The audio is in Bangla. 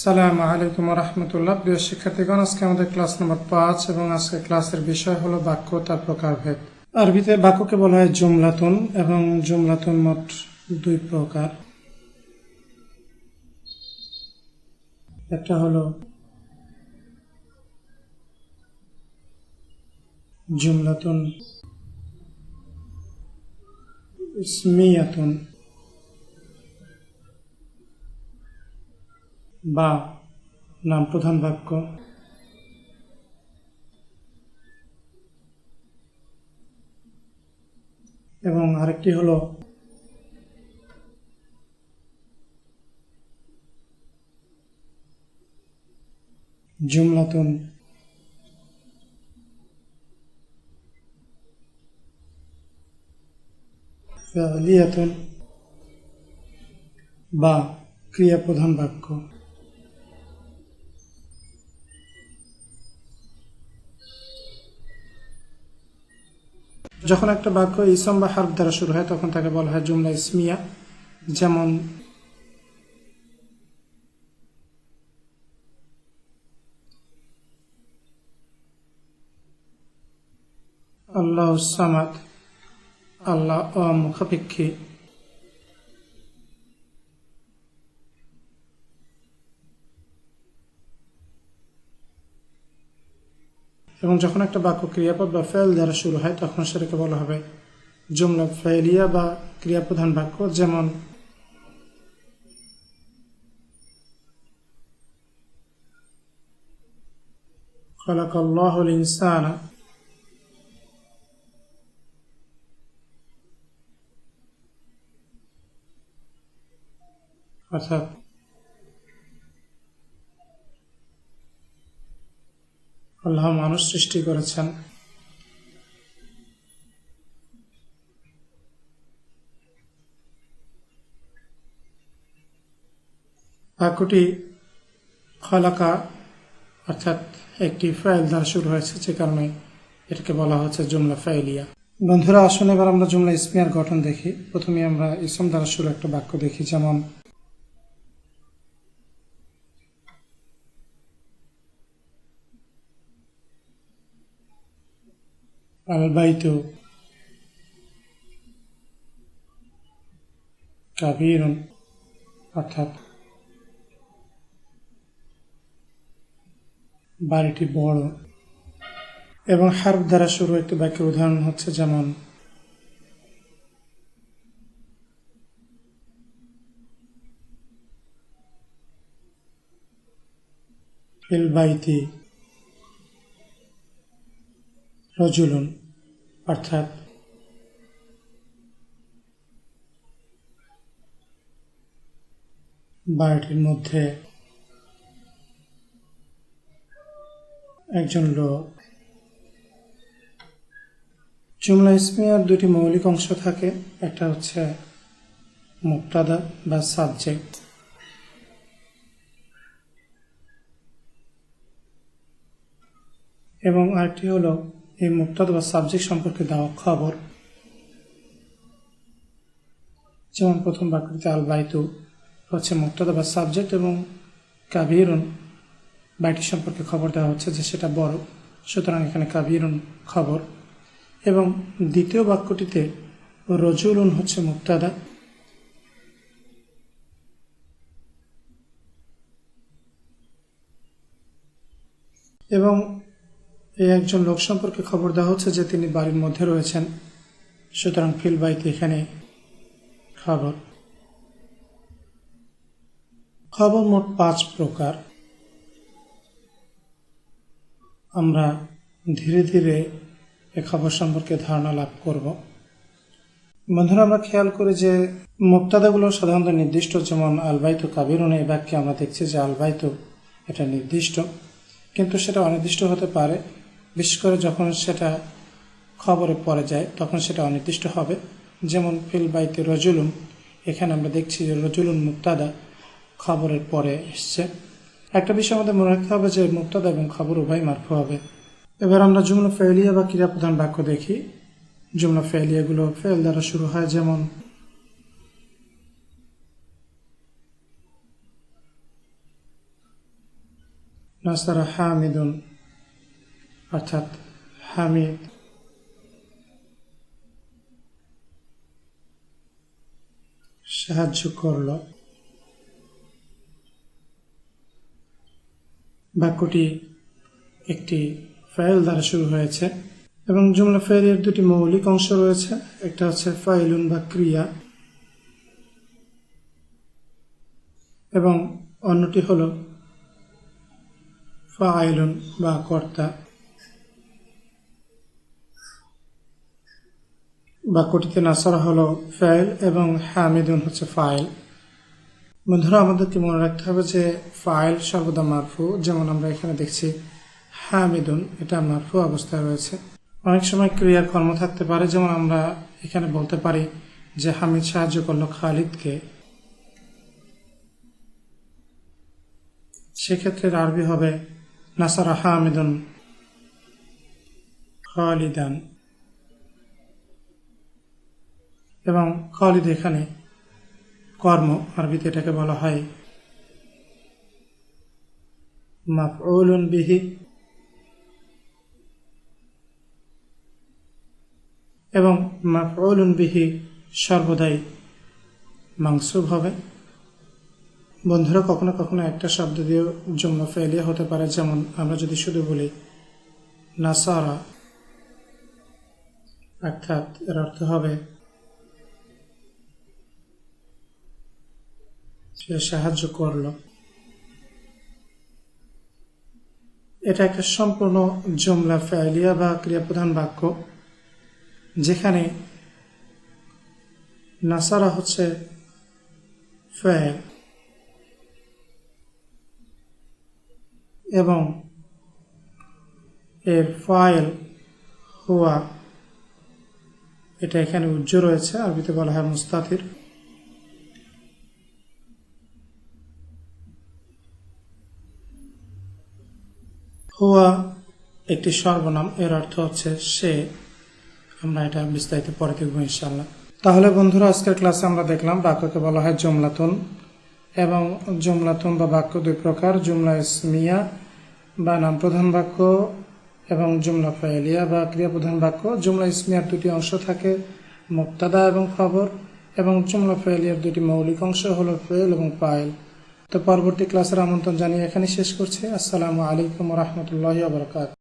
আসসালামু আলাইকুম ওয়া রাহমাতুল্লাহ। প্রিয় শিক্ষার্থীগণ, আজকে আমাদের ক্লাস নম্বর 5 এবং আজকে ক্লাসের বিষয় হলো বাক্য তার প্রকারভেদ। আরবিতে বাক্যকে বলা হয় জুমলাতুন এবং জুমলাতুন মোট দুই প্রকার। একটা হলো জুমলাতুন ইসমিয়াতুন বা নাম প্রধান বাক্য, এবং আরেকটি হলো জুমলাতুন ফি'লিয়াতুন বা ক্রিয়া প্রধান বাক্য। যখন একটা বাক্য ইসম বা হারফ দ্বারা শুরু হয় তখন তাকে বলা হয় জুমলা ইসমিয়া। যেমন আল্লাহ সামাদ, আল্লাহ অমুখাপেক্ষী। এবং যখন একটা বাক্য ক্রিয়াপদ বা ফেল দ্বারা শুরু হয় তখন সেটাকে বলা হবে জুমলা ফেলিয়া বা ক্রিয়াপ্রধান বাক্য। যেমন খালাকাল্লাহুল ইনসানা, অর্থাৎ আল্লাহ মানুষ সৃষ্টি করেছেন। বাক্যটি খালাকা অর্থাৎ একটি ফাইল দ্বারা শুরু হয়েছে, যে কারণে এটাকে বলা হচ্ছে জুমলা ফাইলিয়া। বন্ধুরা, আসুন এবার আমরা জুমলা ইসমিয়ার গঠন দেখি। প্রথমে আমরা ইসম দ্বারা শুরু একটা বাক্য দেখি। যেমন আল বাইতু কাবীরুন, অর্থাৎ বাড়িটি বড়। এবং হারফ দ্বারা শুরু একটি বাক্যের উদাহরণ হচ্ছে যেমন ফিল বাইতি রজুলুন, অর্থাৎ বাড়িটির মধ্যে একজন লোক। জুমলা ইসমিয়ার দুটি মৌলিক অংশ থাকে, একটা হচ্ছে মুবতাদা বা সাবজেক্ট, এবং আরেকটি হলো এই মুবতাদা বা সাবজেক্ট সম্পর্কে দেওয়া খবর। যেমন প্রথম বাক্যটিতে আল বাইতু হচ্ছে মুবতাদা বা সাবজেক্ট এবং কাবীরুন বাড়িটি সম্পর্কে খবর দেওয়া হচ্ছে যে সেটা বড়, সুতরাং এখানে কাবীরুন খবর। এবং দ্বিতীয় বাক্যটিতে রজুলুন হচ্ছে মুবতাদা এবং এই একজন লোক সম্পর্কে খবর দেওয়া হচ্ছে যে তিনি বাড়ির মধ্যে রয়েছেন, সুতরাং ফিল বাইতে এখানে খবর। খবর মোট 5 প্রকার। আমরা ধীরে ধীরে এ খবর সম্পর্কে ধারণা লাভ করব। বন্ধুরা, আমরা খেয়াল করি যে মুবতাদাগুলো সাধারণত নির্দিষ্ট। যেমন আলবাইতু কাবীরুন, এই বাক্যে আমরা দেখছি যে আলবাইতু এটা নির্দিষ্ট, কিন্তু সেটা অনির্দিষ্ট হতে পারে। বিশেষ করে যখন সেটা খবরে পড়ে যায় তখন সেটা অনির্দিষ্ট হবে। যেমন ফিল বাইতে রজুলুন, এখানে আমরা দেখছি যে রজুলুন মুবতাদা খবরের পরে এসছে। একটা বিষয় আমাদের মনে রাখতে হবে যে মুবতাদা এবং খবর উভয় মারফু হবে। এবার আমরা জুমলা ফেলিয়া বা ক্রিয়াপ্রধান বাক্য দেখি। জুমলা ফেলিয়াগুলো ফেল দ্বারা শুরু হয়। যেমন নাসারা হামিদুন অর্থাৎ হামিদ সাহায্য করল। বাক্যটি একটি ফাইল দ্বারা শুরু হয়েছে এবং জুমলা ফাইলের দুটি মৌলিক অংশ রয়েছে, একটা হচ্ছে ফাইলুন বা ক্রিয়া এবং অন্যটি হল ফাইলুন বা কর্তা। বাক্যটিতে নাসারা হলো ফাইল এবং হামিদুন হচ্ছে ফাইল। বন্ধুরা, আমাদেরকে মনে রাখতে হবে যে ফাইল সর্বদা মারফু, যেমন আমরা এখানে দেখছি হামিদুন, এটা মারফু অবস্থায় রয়েছে। অনেক সময় ক্রিয়ার কর্ম থাকতে পারে, যেমন আমরা এখানে বলতে পারি যে হামিদ সাহায্য করলো খালিদকে, সেক্ষেত্রে আরবি হবে নাসারা হামিদুন খালিদান এবং খালিদ এখানে কর্ম, আরবিতে এটাকে বলা হয় মাফউলুন বিহি এবং মাফউলুন বিহি সর্বদাই মানসুব হবে। বন্ধুরা, কখনো কখনো একটা শব্দ দিয়েও জুমলা ফেলিয়া হতে পারে, যেমন আমরা যদি শুধু বলি নাসারা, অর্থাৎ এর অর্থ হবে সে সাহায্য করল। এটা একটা সম্পূর্ণ জুমলা ফেলিয়া বা ক্রিয়াপ্রধান বাক্য, যেখানে নাসারা হচ্ছে ফাইল এবং এর ফাইল হুয়া, এটা এখানে উজ্জ্ব রয়েছে, আরবিতে বলা হয় মুস্তাতির। হুয়া একটি সর্বনাম, এর অর্থ হচ্ছে সে। আমরা এটা বিস্তারিত পরে দেখব ইনশাআল্লাহ। তাহলে বন্ধুরা, আজকের ক্লাসে আমরা দেখলাম বাক্যকে বলা হয় জুমলাতুন, এবং জুমলাতুন বা বাক্য দুই প্রকার, জুমলা ইসমিয়া বা নাম প্রধান বাক্য এবং জুমলা ফাইলিয়া বা ক্রিয়া প্রধান বাক্য। জুমলা ইসমিয়ার দুটি অংশ থাকে, মুবতাদা এবং খবর, এবং জুমলা ফাইলিয়ার দুটি মৌলিক অংশ হলো ফাইল এবং ফাইল। তো পরবর্তী ক্লাসের আমন্ত্রণ জানিয়ে এখানে শেষ করছি। আসসালামু আলাইকুম ওয়া রাহমাতুল্লাহি ওয়া বারাকাতুহু।